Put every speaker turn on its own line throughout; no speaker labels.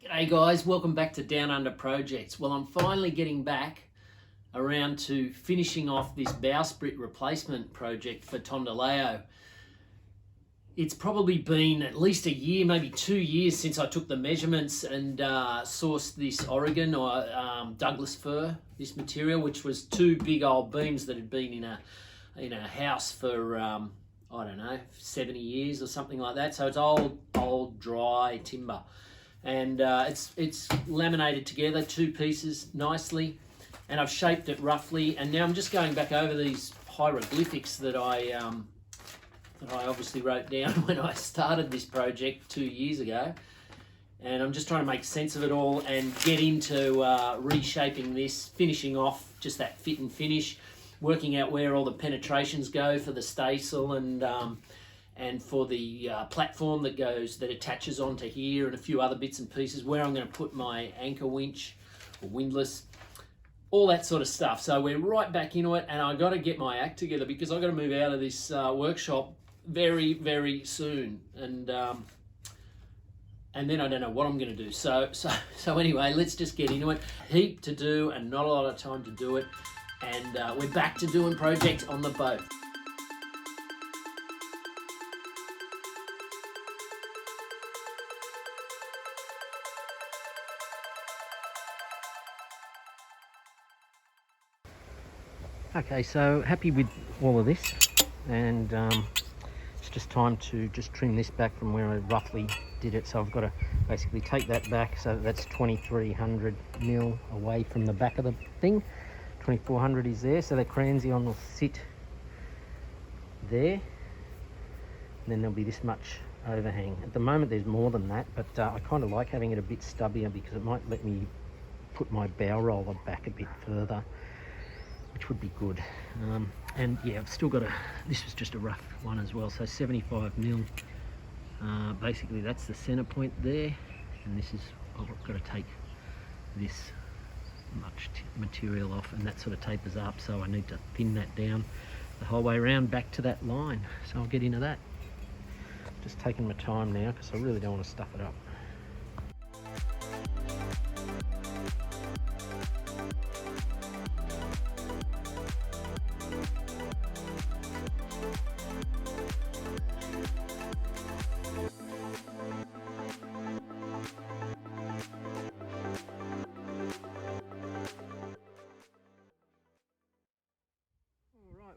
G'day guys, welcome back to Down Under Projects. Well, I'm finally getting back around to finishing off this Bowsprit replacement project for Tondelayo. It's probably been at least a year, maybe 2 years since I took the measurements and sourced this Oregon or Douglas fir, this material, which was two big old beams that had been in a house for I don't know, 70 years or something like that. So it's old dry timber. And it's laminated together, two pieces nicely, and I've shaped it roughly. And now I'm just going back over these hieroglyphics that I obviously wrote down when I started this project 2 years ago. And I'm just trying to make sense of it all and get into reshaping this, finishing off just that fit and finish, working out where all the penetrations go for the staysail and for the platform that attaches onto here, and a few other bits and pieces, where I'm going to put my anchor winch or windlass, all that sort of stuff. So we're right back into it, and I've got to get my act together because I've got to move out of this workshop very, very soon, and then I don't know what I'm going to do. So anyway, let's just get into it. Heap to do and not a lot of time to do it, and we're back to doing projects on the boat. Okay, so happy with all of this, and it's just time to just trim this back from where I roughly did it. So I've got to basically take that back, so that's 2300 mil away from the back of the thing. 2400 is there, so the cranzion will sit there, and then there'll be this much overhang. At the moment there's more than that, but I kind of like having it a bit stubbier because it might let me put my bow roller back a bit further, which would be good. And yeah, I've still got this was just a rough one as well, so 75 mil. Basically that's the center point there, and this is, I've got to take this much material off, and that sort of tapers up, so I need to thin that down the whole way around back to that line. So I'll get into that. Just taking my time now because I really don't want to stuff it up.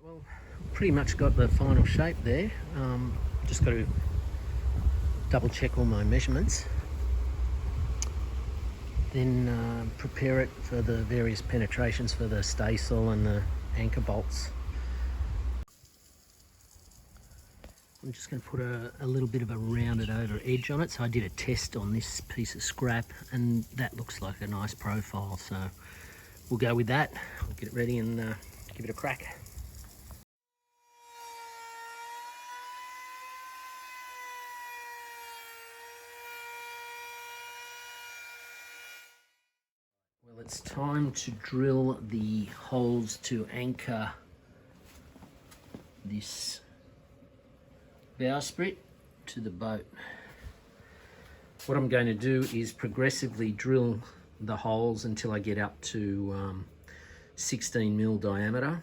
Well, pretty much got the final shape there. Just got to double check all my measurements, then prepare it for the various penetrations for the staysail and the anchor bolts. I'm just going to put a little bit of a rounded over edge on it. So I did a test on this piece of scrap, and that looks like a nice profile, so we'll go with that. We'll get it ready and give it a crack. Well, it's time to drill the holes to anchor this bowsprit to the boat. What I'm going to do is progressively drill the holes until I get up to 16 mil diameter.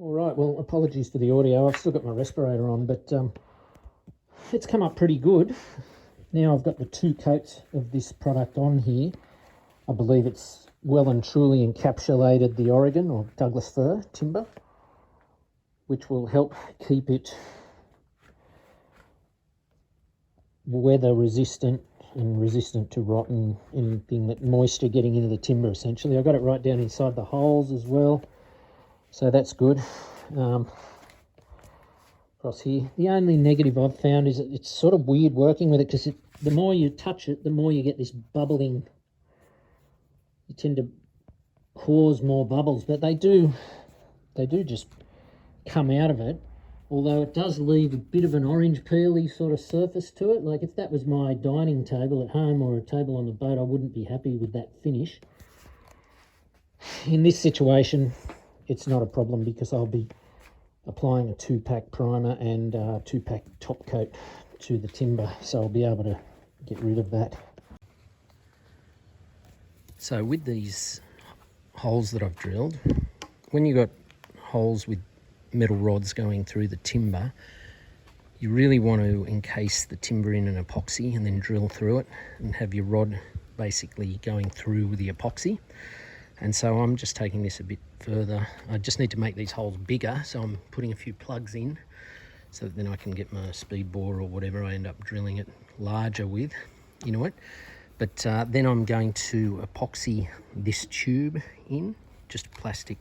All right, well, apologies for the audio. I've still got my respirator on, but it's come up pretty good. Now I've got the 2 coats of this product on here. I believe it's well and truly encapsulated the Oregon or Douglas fir timber, which will help keep it weather resistant and resistant to rot and anything that moisture getting into the timber, essentially. I got it right down inside the holes as well, so that's good. Across here, the only negative I've found is that it's sort of weird working with it, because the more you touch it, the more you get this bubbling. You tend to cause more bubbles, but they do just come out of it. Although it does leave a bit of an orange peely sort of surface to it. Like if that was my dining table at home or a table on the boat, I wouldn't be happy with that finish. In this situation, it's not a problem because I'll be applying a 2-pack primer and 2-pack top coat to the timber, so I'll be able to get rid of that. So with these holes that I've drilled, when you've got holes with metal rods going through the timber, you really want to encase the timber in an epoxy and then drill through it and have your rod basically going through with the epoxy. And so I'm just taking this a bit further. I just need to make these holes bigger, so I'm putting a few plugs in so that then I can get my speed bore or whatever I end up drilling it larger with into it. But then I'm going to epoxy this tube in, just a plastic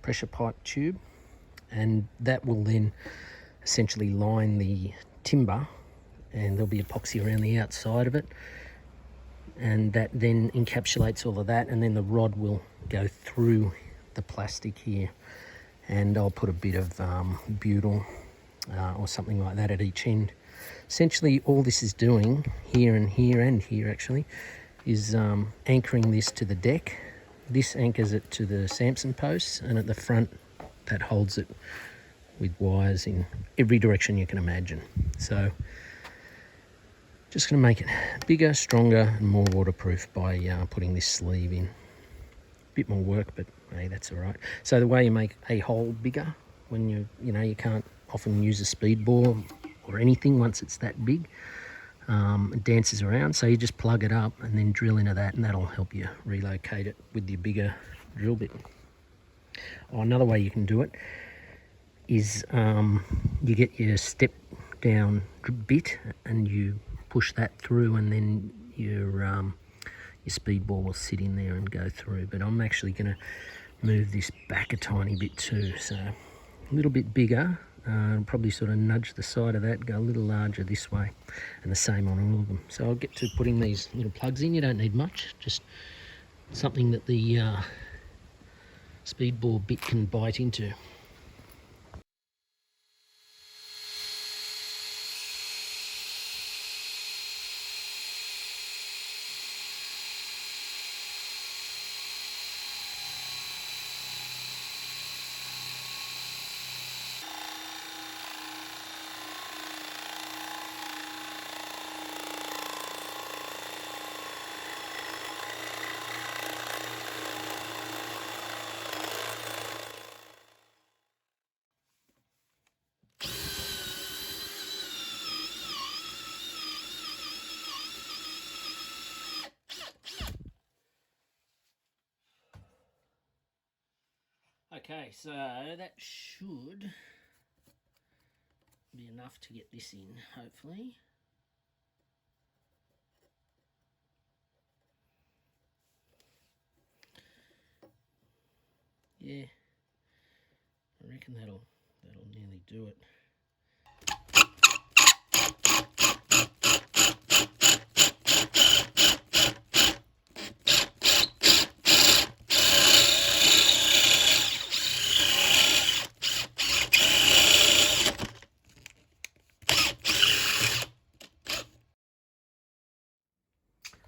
pressure pipe tube, and that will then essentially line the timber, and there'll be epoxy around the outside of it, and that then encapsulates all of that, and then the rod will go through the plastic here, and I'll put a bit of butyl or something like that at each end. Essentially all this is doing here and here and here actually is anchoring this to the deck. This anchors it to the Samson posts, and at the front that holds it with wires in every direction you can imagine. So just going to make it bigger, stronger and more waterproof by putting this sleeve in. Bit more work, but hey, that's all right. So the way you make a hole bigger, when you can't often use a speed bore or anything once it's that big, it dances around, so you just plug it up and then drill into that, and that'll help you relocate it with your bigger drill bit. Or another way you can do it is you get your step down bit and you push that through, and then your speed bore will sit in there and go through. But I'm actually going to move this back a tiny bit too, so a little bit bigger. Probably sort of nudge the side of that, go a little larger this way, and the same on all of them. So I'll get to putting these little plugs in. You don't need much, just something that the speed bore bit can bite into. Okay, so that should be enough to get this in, hopefully. Yeah, I reckon that'll nearly do it.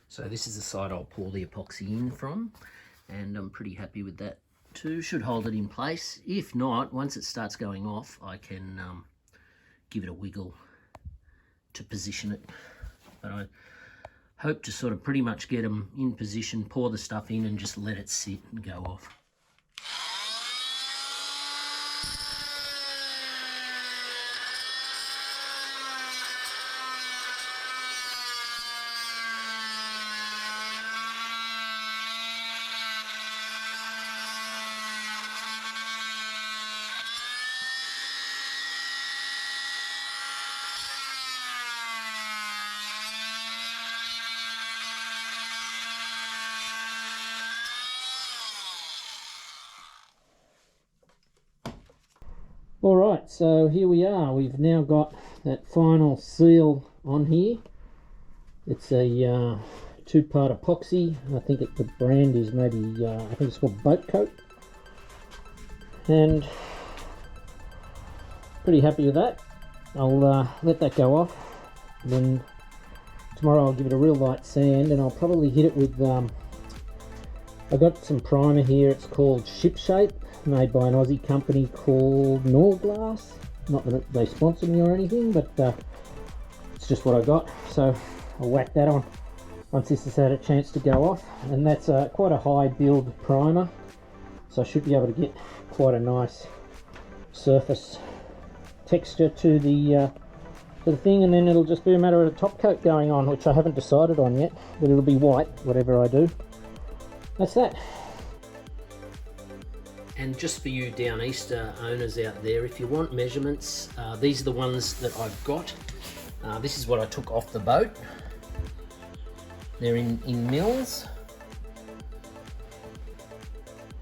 So this is the side I'll pour the epoxy in from, and I'm pretty happy with that too. Should hold it in place. If not, once it starts going off, I can give it a wiggle to position it. But I hope to sort of pretty much get them in position, pour the stuff in and just let it sit and go off. Right, so here we are. We've now got that final seal on here. It's a two-part epoxy. I think the brand is maybe, I think it's called Boat Coat. And pretty happy with that. I'll let that go off. Then tomorrow I'll give it a real light sand, and I'll probably hit it with, I got some primer here. It's called Ship Shape, made by an Aussie company called Norglass. Not that they sponsor me or anything, but it's just what I got. So I'll whack that on once this has had a chance to go off. And that's quite a high build primer, so I should be able to get quite a nice surface texture to the thing, and then it'll just be a matter of a top coat going on, which I haven't decided on yet, but it'll be white whatever I do. That's that.
And just for you Downeaster owners out there, if you want measurements, these are the ones that I've got. This is what I took off the boat. They're in mils,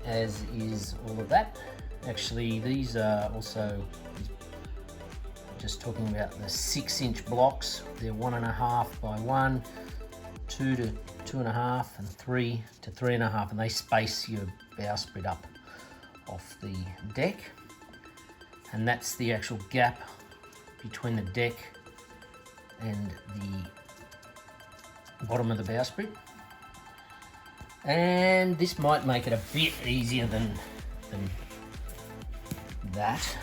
as is all of that. Actually, these are also, just talking about the 6-inch blocks. They're 1.5 by 1, 2 to 2.5, and 3 to 3.5, and they space your bowsprit up off the deck. And that's the actual gap between the deck and the bottom of the bowsprit. And this might make it a bit easier than that.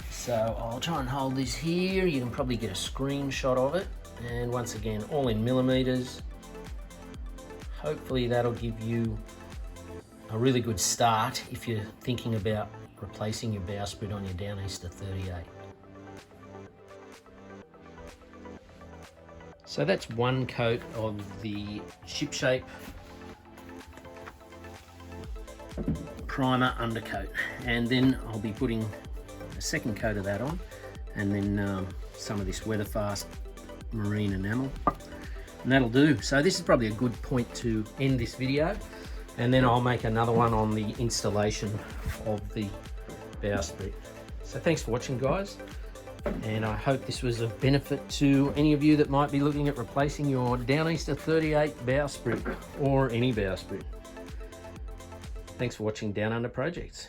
So I'll try and hold this here. You can probably get a screenshot of it. And once again, all in millimeters. Hopefully that'll give you a really good start if you're thinking about replacing your bowsprit on your Downeaster 38. So that's one coat of the Ship Shape primer undercoat, and then I'll be putting a second coat of that on, and then some of this Weatherfast marine enamel, and that'll do. So this is probably a good point to end this video, and then I'll make another one on the installation of the bowsprit. So thanks for watching, guys, and I hope this was of benefit to any of you that might be looking at replacing your Downeaster 38 bowsprit or any bowsprit. Thanks for watching Down Under Projects.